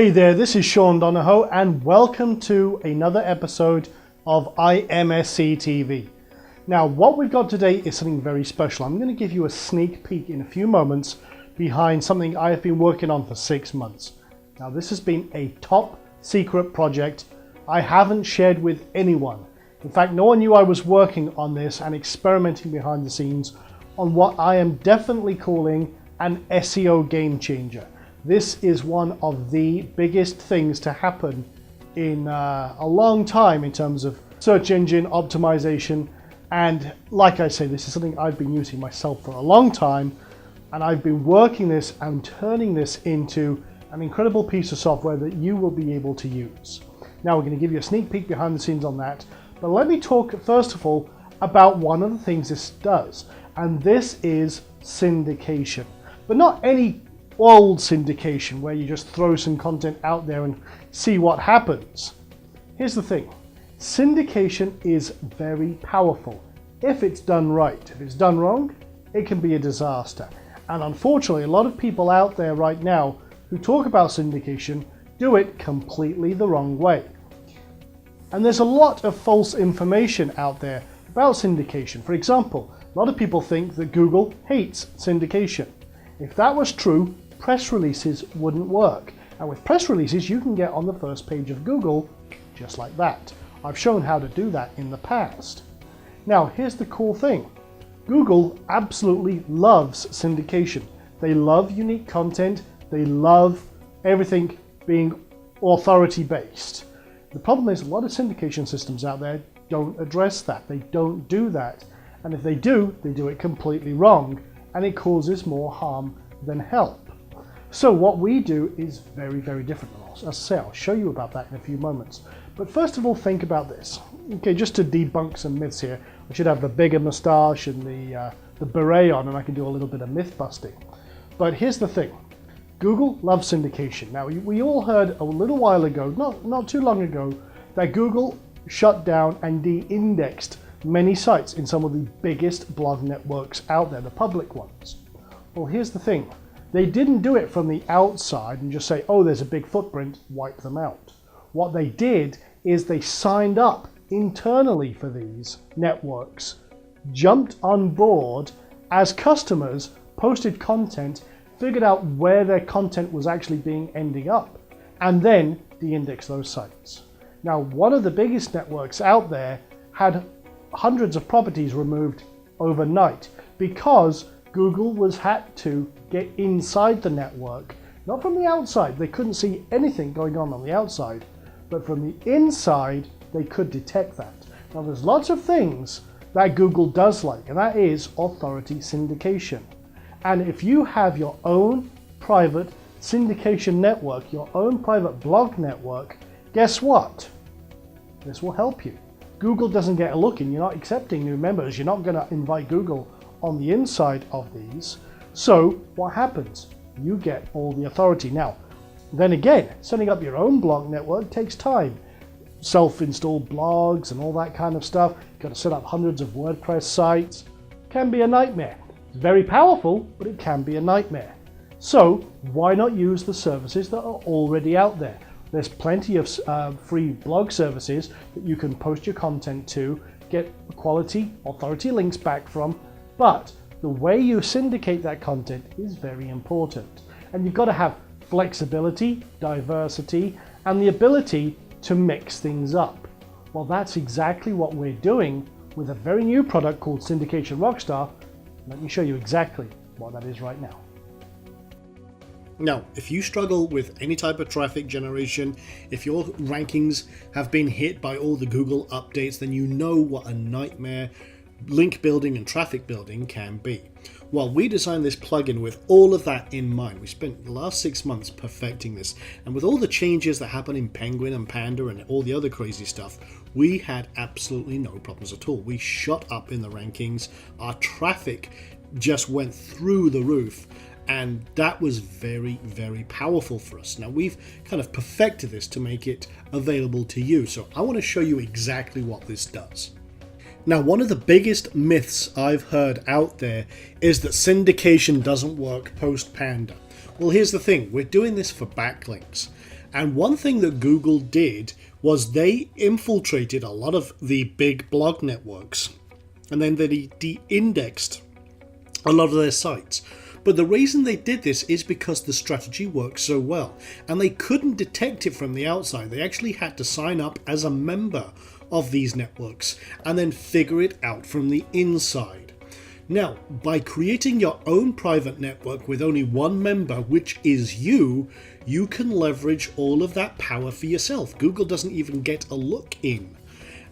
Hey there, this is Sean Donahoe and welcome to another episode of IMSCTV. Now what we've got today is something very special. I'm going to give you a sneak peek in a few moments behind something I have been working on for 6 months. Now this has been a top secret project I haven't shared with anyone. In fact, no one knew I was working on this and experimenting behind the scenes on what I am definitely calling an SEO game changer. This is one of the biggest things to happen in a long time in terms of search engine optimization. And like I say, this is something I've been using myself for a long time. And I've been working this and turning this into an incredible piece of software that you will be able to use. Now we're going to give you a sneak peek behind the scenes on that. But let me talk first of all about one of the things this does. And this is syndication. But not any old syndication where you just throw some content out there and see what happens. Here's the thing. Syndication is very powerful if it's done right. If it's done wrong, it can be a disaster. And unfortunately, a lot of people out there right now who talk about syndication do it completely the wrong way. And there's a lot of false information out there about syndication. For example, a lot of people think that Google hates syndication. If that was true, press releases wouldn't work. And with press releases, you can get on the first page of Google just like that. I've shown how to do that in the past. Now, here's the cool thing. Google absolutely loves syndication. They love unique content. They love everything being authority-based. The problem is a lot of syndication systems out there don't address that. They don't do that. And if they do it completely wrong, and it causes more harm than help. So what we do is very, very different. As I say, I'll show you about that in a few moments. But first of all, think about this. Okay, just to debunk some myths here, I should have the bigger moustache and the beret on, and I can do a little bit of myth busting. But here's the thing. Google loves syndication. Now, we all heard a little while ago, not too long ago, that Google shut down and de-indexed many sites in some of the biggest blog networks out there, the public ones. Well, here's the thing. They didn't do it from the outside and just say, oh, there's a big footprint, wipe them out. What they did is they signed up internally for these networks, jumped on board as customers, posted content, figured out where their content was actually ending up, and then de-indexed those sites. Now, one of the biggest networks out there had hundreds of properties removed overnight because Google had to get inside the network, not from the outside. They couldn't see anything going on the outside, but from the inside, they could detect that. Now, there's lots of things that Google does like, and that is authority syndication. And if you have your own private syndication network, your own private blog network, guess what? This will help you. Google doesn't get a look in. You're not accepting new members. You're not going to invite Google on the inside of these. So what happens? You get all the authority. Now, then again, setting up your own blog network takes time. Self-installed blogs and all that kind of stuff. You've got to set up hundreds of WordPress sites. Can be a nightmare. It's very powerful, but it can be a nightmare. So why not use the services that are already out there? There's plenty of free blog services that you can post your content to, get quality authority links back from, but the way you syndicate that content is very important. And you've got to have flexibility, diversity, and the ability to mix things up. Well, that's exactly what we're doing with a very new product called Syndication Rockstar. Let me show you exactly what that is right now. Now, if you struggle with any type of traffic generation, if your rankings have been hit by all the Google updates, then you know what a nightmare link building and traffic building can be. Well, we designed this plugin with all of that in mind. We spent the last 6 months perfecting this, and with all the changes that happen in Penguin and Panda and all the other crazy stuff, we had absolutely no problems at all. We shot up in the rankings. Our traffic just went through the roof. And that was very, very powerful for us. Now we've kind of perfected this to make it available to you. So I want to show you exactly what this does. Now, one of the biggest myths I've heard out there is that syndication doesn't work post Panda. Well, here's the thing. We're doing this for backlinks. And one thing that Google did was they infiltrated a lot of the big blog networks, and then they de-indexed a lot of their sites. But the reason they did this is because the strategy works so well, and they couldn't detect it from the outside. They actually had to sign up as a member of these networks and then figure it out from the inside. Now, by creating your own private network with only one member, which is you can leverage all of that power for yourself. Google doesn't even get a look in.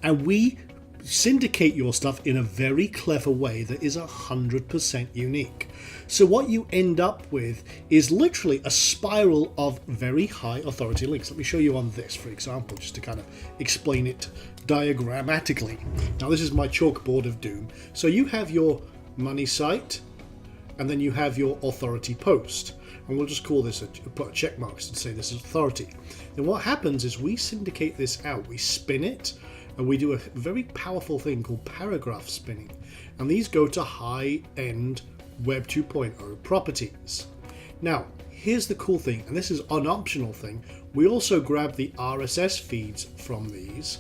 And we syndicate your stuff in a very clever way that is 100% unique. So what you end up with is literally a spiral of very high authority links. Let me show you on this, for example, just to kind of explain it diagrammatically. Now this is my chalkboard of doom. So you have your money site, and then you have your authority post. And we'll just call this, put check marks and say this is authority. Then what happens is we syndicate this out, we spin it, and we do a very powerful thing called paragraph spinning. And these go to high-end Web 2.0 properties. Now, here's the cool thing, and this is an optional thing. We also grab the RSS feeds from these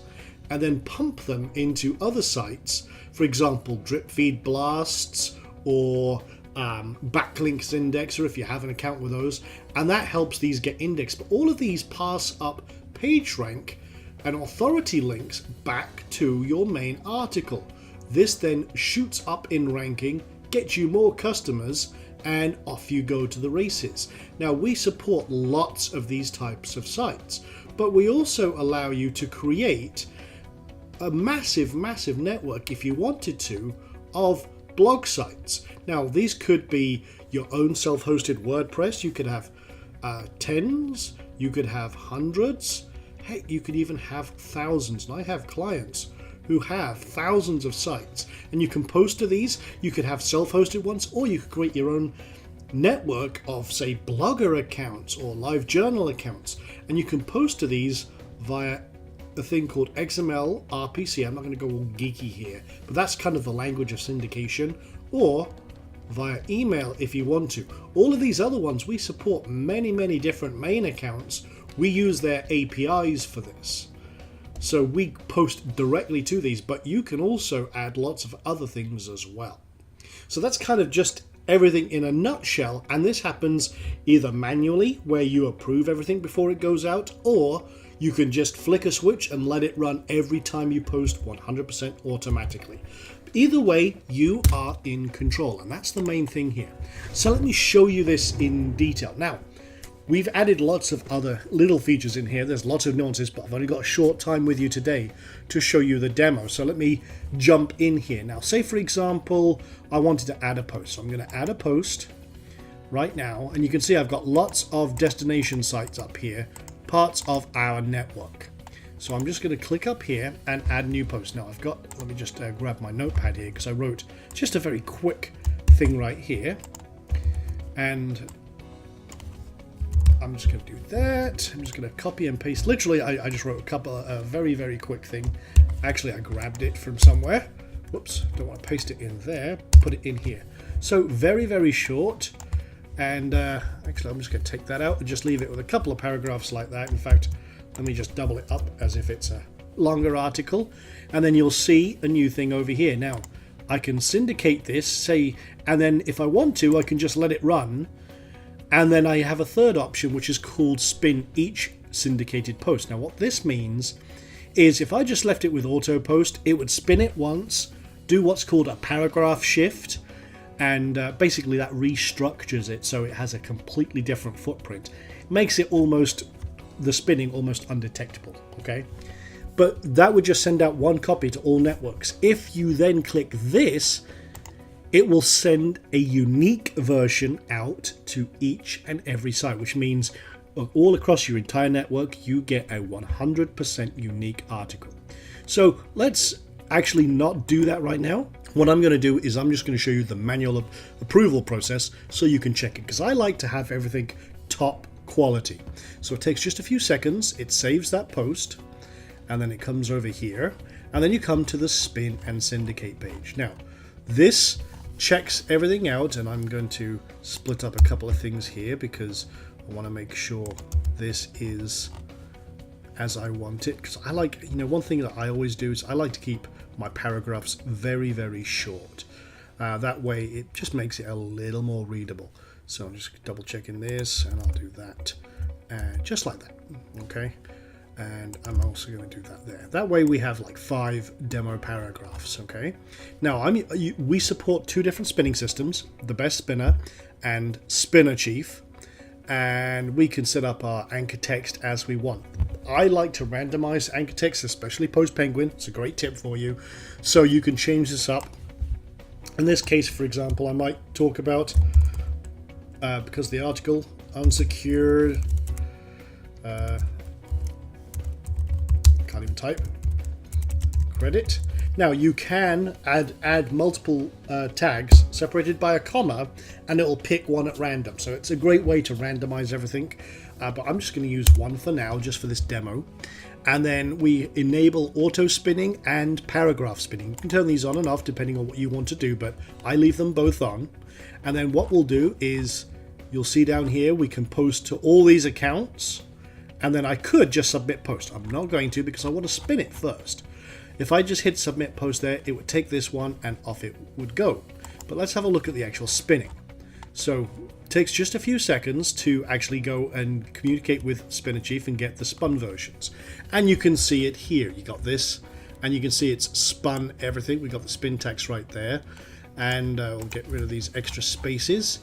and then pump them into other sites. For example, drip feed blasts or backlinks indexer if you have an account with those. And that helps these get indexed. But all of these pass up PageRank and authority links back to your main article. This then shoots up in ranking, gets you more customers, and off you go to the races. Now, we support lots of these types of sites, but we also allow you to create a massive network, if you wanted to, of blog sites. Now, these could be your own self-hosted WordPress. You could have tens, you could have hundreds, heck, you could even have thousands. And I have clients who have thousands of sites, and you can post to these. You could have self-hosted ones, or you could create your own network of, say, Blogger accounts or LiveJournal accounts, and you can post to these via a thing called XML RPC. I'm not going to go all geeky here, but that's kind of the language of syndication, or via email if you want to. All of these other ones, we support many different main accounts. We use their APIs for this. So we post directly to these, but you can also add lots of other things as well. So that's kind of just everything in a nutshell, and this happens either manually, where you approve everything before it goes out, or you can just flick a switch and let it run every time you post 100% automatically. Either way, you are in control, and that's the main thing here. So let me show you this in detail. Now, we've added lots of other little features in here. There's lots of nuances, but I've only got a short time with you today to show you the demo. So let me jump in here. Now, say for example, I wanted to add a post. So I'm going to add a post right now. And you can see I've got lots of destination sites up here, parts of our network. So I'm just going to click up here and add new post. Now let me just grab my notepad here, because I wrote just a very quick thing right here. And I'm just going to do that. I'm just going to copy and paste. Literally, I just wrote a very quick thing. Actually, I grabbed it from somewhere. Whoops, don't want to paste it in there. Put it in here. So very short. And actually, I'm just going to take that out and just leave it with a couple of paragraphs like that. In fact, let me just double it up as if it's a longer article. And then you'll see a new thing over here. Now, I can syndicate this, say, and then if I want to, I can just let it run. And then I have a third option, which is called spin each syndicated post. Now, what this means is if I just left it with auto post, it would spin it once, do what's called a paragraph shift, and basically that restructures it so it has a completely different footprint. Makes it the spinning almost undetectable, okay? But that would just send out one copy to all networks. If you then click this, it will send a unique version out to each and every site, which means all across your entire network, you get a 100% unique article. So let's actually not do that right now. What I'm going to do is I'm just going to show you the manual approval process so you can check it, because I like to have everything top quality. So it takes just a few seconds. It saves that post, and then it comes over here, and then you come to the spin and syndicate page. Now, this checks everything out, and I'm going to split up a couple of things here because I want to make sure this is as I want it, because I like, one thing that I always do is I like to keep my paragraphs very, very short. That way it just makes it a little more readable. So I'm just double checking this, and I'll do that, just like that. Okay, and I'm also going to do that there. That way we have like 5 demo paragraphs. Okay, now we support 2 different spinning systems, the Best Spinner and Spinner Chief, and we can set up our anchor text as we want. I like to randomize anchor text, especially post Penguin. It's a great tip for you. So you can change this up. In this case, for example, I might talk about, because the article, unsecured, can't even type, credit. Now you can add multiple tags separated by a comma, and it'll pick one at random. So it's a great way to randomize everything. But I'm just going to use one for now, just for this demo. And then we enable auto spinning and paragraph spinning. You can turn these on and off depending on what you want to do, but I leave them both on. And then what we'll do is, you'll see down here, we can post to all these accounts. And then I could just submit post. I'm not going to, because I want to spin it first. If I just hit submit post there, it would take this one and off it would go. But let's have a look at the actual spinning. So it takes just a few seconds to actually go and communicate with Spinner Chief and get the spun versions. And you can see it here. You got this, and you can see it's spun everything. We got the spin text right there. And we'll get rid of these extra spaces.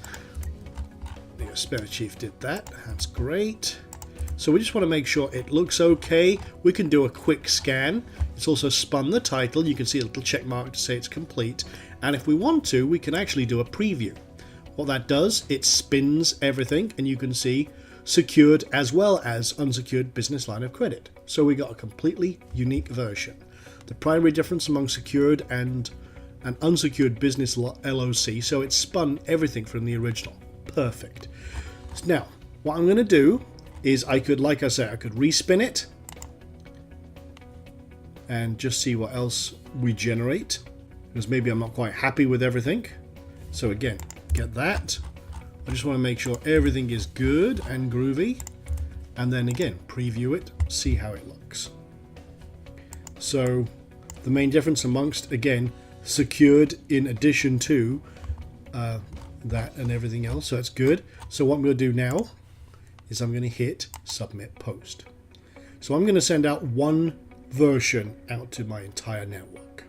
The Spinner Chief did that. That's great. So we just want to make sure it looks okay. We can do a quick scan. It's also spun the title. You can see a little check mark to say it's complete. And if we want to, we can actually do a preview. What that does, it spins everything, and you can see secured as well as unsecured business line of credit. So we got a completely unique version. The primary difference among secured and an unsecured business LOC, so it spun everything from the original. Perfect. Now, what I'm going to do is I could, like I said, I could respin it and just see what else we generate, because maybe I'm not quite happy with everything. So again, get that. I just want to make sure everything is good and groovy, and then again preview it, see how it looks. So the main difference amongst, again, secured in addition to that and everything else, so that's good. So what I'm going to do now is I'm going to hit submit post. So I'm going to send out one version out to my entire network.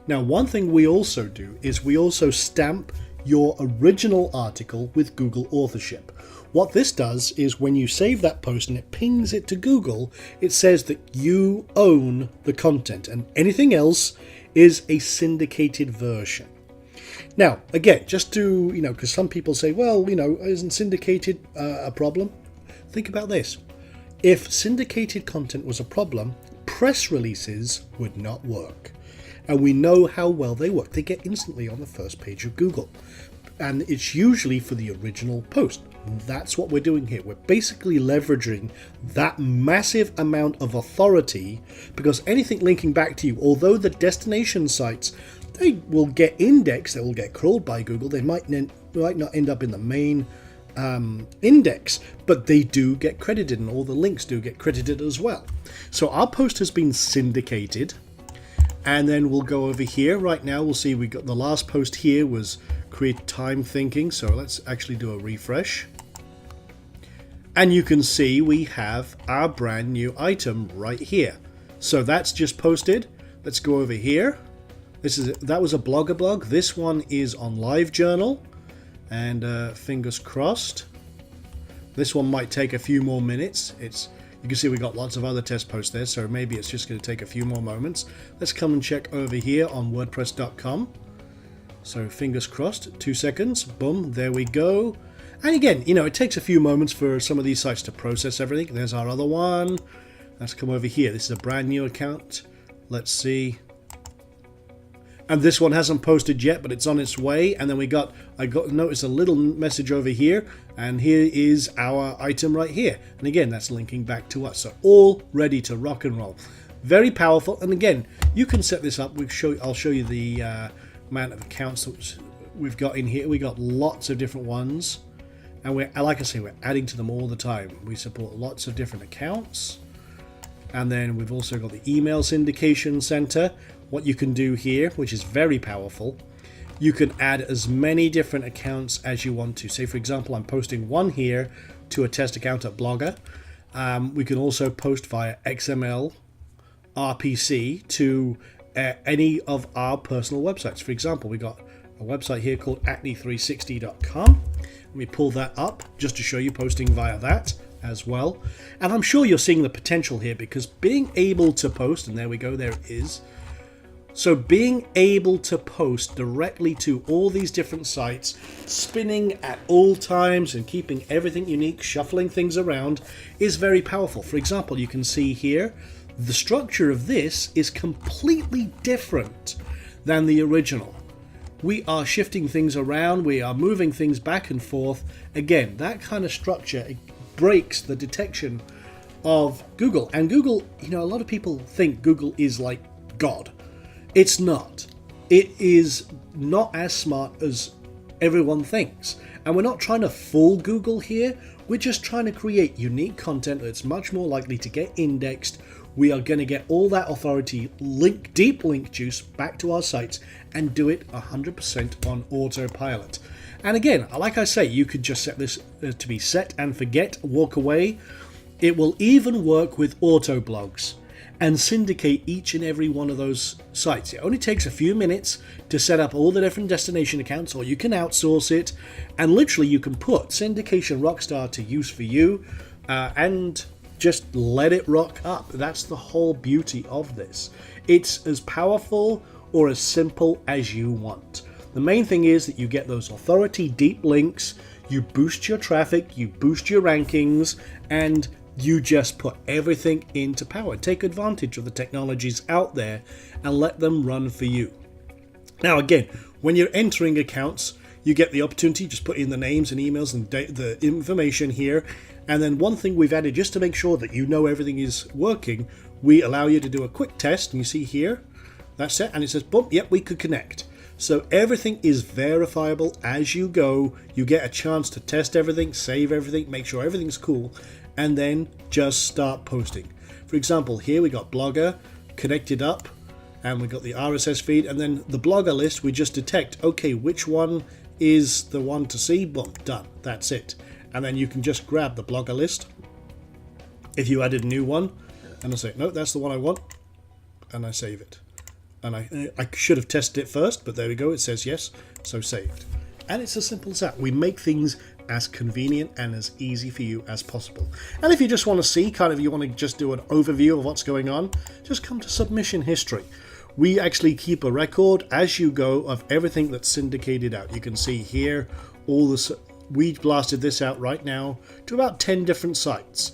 Now, one thing we also do is we also stamp your original article with Google authorship. What this does is when you save that post and it pings it to Google, it says that you own the content, and anything else is a syndicated version. Now, again, just to, because some people say, well, isn't syndicated a problem? Think about this. If syndicated content was a problem, press releases would not work. And we know how well they work. They get instantly on the first page of Google. And it's usually for the original post. That's what we're doing here. We're basically leveraging that massive amount of authority, because anything linking back to you, although the destination sites, they will get indexed, they will get crawled by Google, they might not end up in the main index, but they do get credited, and all the links do get credited as well. So our post has been syndicated, and then we'll go over here. Right now we'll see we got the last post here was create time thinking, so let's actually do a refresh, and you can see we have our brand new item right here. So that's just posted. Let's go over here. That was a Blogger blog. This one is on LiveJournal, and fingers crossed. This one might take a few more minutes. You can see we got lots of other test posts there, so maybe it's just going to take a few more moments. Let's come and check over here on WordPress.com. So fingers crossed, 2 seconds, boom, there we go. And again, it takes a few moments for some of these sites to process everything. There's our other one. Let's come over here. This is a brand new account. Let's see. And this one hasn't posted yet, but it's on its way. And then I got notice a little message over here, and here is our item right here. And again, that's linking back to us. So all ready to rock and roll. Very powerful. And again, you can set this up. I'll show you the amount of accounts that we've got in here. We got lots of different ones, And like I say, we're adding to them all the time. We support lots of different accounts. And then we've also got the email syndication center. What you can do here, which is very powerful, you can add as many different accounts as you want to. Say, for example, I'm posting one here to a test account at Blogger. We can also post via XML RPC to any of our personal websites. For example, we got a website here called acne360.com. Let me pull that up just to show you posting via that as well. And I'm sure you're seeing the potential here, because being able to post, and there we go, there it is. So being able to post directly to all these different sites, spinning at all times and keeping everything unique, shuffling things around, is very powerful. For example, you can see here, the structure of this is completely different than the original. We are shifting things around, we are moving things back and forth. Again, that kind of structure, it breaks the detection of Google. And Google, a lot of people think Google is like God. It's not. It is not as smart as everyone thinks. And we're not trying to fool Google here. We're just trying to create unique content that's much more likely to get indexed. We are going to get all that authority, deep link juice back to our sites, and do it 100% on autopilot. And again, like I say, you could just set this to be set and forget, walk away. It will even work with auto blogs and syndicate each and every one of those sites. It only takes a few minutes to set up all the different destination accounts, or you can outsource it, and literally you can put Syndication Rockstar to use for you and just let it rock up. That's the whole beauty of this. It's as powerful or as simple as you want. The main thing is that you get those authority deep links, you boost your traffic, you boost your rankings, and you just put everything into power. Take advantage of the technologies out there and let them run for you. Now again, when you're entering accounts, you get the opportunity to just put in the names and emails and the information here. And then one thing we've added, just to make sure that you know everything is working, we allow you to do a quick test. And you see here, that's it. And it says, boom, yep, we could connect. So everything is verifiable as you go. You get a chance to test everything, save everything, make sure everything's cool, and then just start posting. For example, here we got Blogger connected up, and we got the RSS feed, and then the Blogger list, we just detect, okay, which one is the one to see? Boom, done. That's it. And then you can just grab the Blogger list if you added a new one, and I say, no, that's the one I want, and I save it. And I should have tested it first, but there we go, it says yes, so saved. And it's as simple as that. We make things as convenient and as easy for you as possible. And if you just want to see, you want to just do an overview of what's going on, just come to submission history. We actually keep a record as you go of everything that's syndicated out. You can see here, we blasted this out right now to about 10 different sites.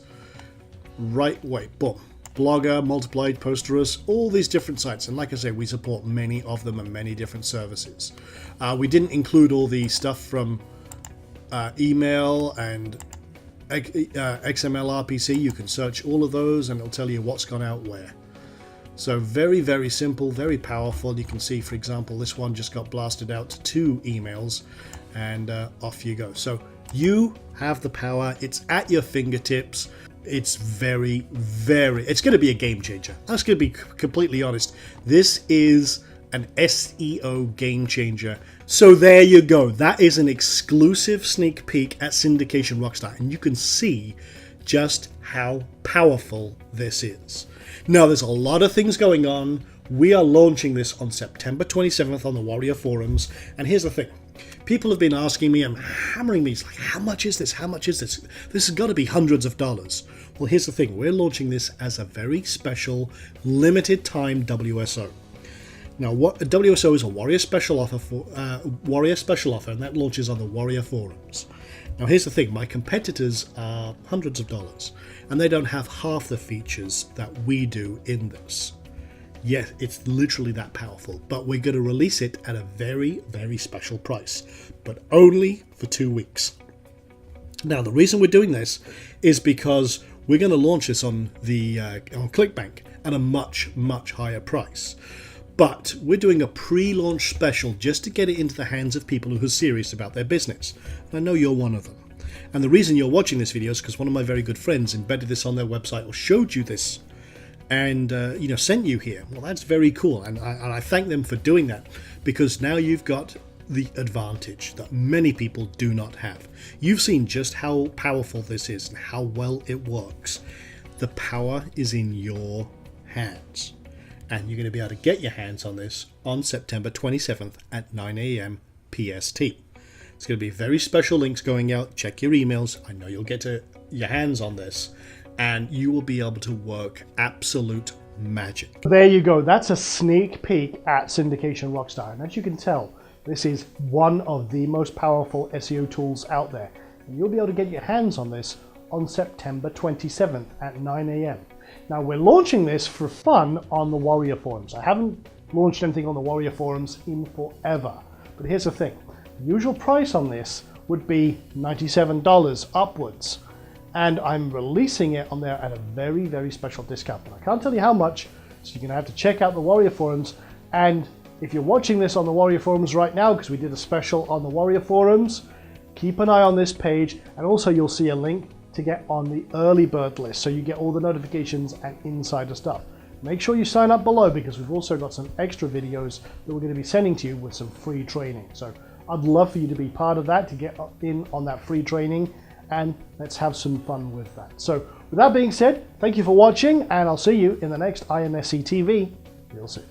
Right away, boom. Blogger, Multiplied, Posterous, all these different sites. And like I say, we support many of them and many different services. We didn't include all the stuff from email and XML RPC. You can search all of those and it'll tell you what's gone out where. So very, very simple, very powerful. You can see, for example, this one just got blasted out to 2 emails, and off you go. So you have the power. It's at your fingertips. It's it's going to be a game changer. I'm just going to be completely honest. This is an SEO game changer. So there you go. That is an exclusive sneak peek at Syndication Rockstar, and you can see just how powerful this is. Now, there's a lot of things going on. We are launching this on September 27th on the Warrior Forums, and here's the thing. People have been asking me, and hammering me, it's like, how much is this? How much is this? This has got to be hundreds of dollars. Well, here's the thing. We're launching this as a very special, limited time WSO. Now, what a WSO is a Warrior Special Offer and that launches on the Warrior Forums. Now, here's the thing. My competitors are hundreds of dollars, and they don't have half the features that we do in this. Yes, it's literally that powerful, but we're going to release it at a very, very special price, but only for 2 weeks. Now, the reason we're doing this is because we're going to launch this on ClickBank at a much, much higher price. But we're doing a pre-launch special just to get it into the hands of people who are serious about their business. And I know you're one of them. And the reason you're watching this video is because one of my very good friends embedded this on their website or showed you this and sent you here. Well, that's very cool, and I thank them for doing that, because now you've got the advantage that many people do not have. You've seen just how powerful this is and how well it works. The power is in your hands, and you're going to be able to get your hands on this on September 27th at 9 a.m. PST. It's going to be very special links going out. Check your emails. I know you'll get your hands on this, and you will be able to work absolute magic. There you go. That's a sneak peek at Syndication Rockstar. And as you can tell, this is one of the most powerful SEO tools out there. And you'll be able to get your hands on this on September 27th at 9 a.m. Now, we're launching this for fun on the Warrior Forums. I haven't launched anything on the Warrior Forums in forever. But here's the thing. The usual price on this would be $97 upwards. And I'm releasing it on there at a very, very special discount. But I can't tell you how much, so you're going to have to check out the Warrior Forums. And if you're watching this on the Warrior Forums right now, because we did a special on the Warrior Forums, keep an eye on this page. And also you'll see a link to get on the early bird list, so you get all the notifications and insider stuff. Make sure you sign up below, because we've also got some extra videos that we're going to be sending to you with some free training. So I'd love for you to be part of that, to get in on that free training, and let's have some fun with that. So with that being said, thank you for watching, and I'll see you in the next IMSCTV real soon.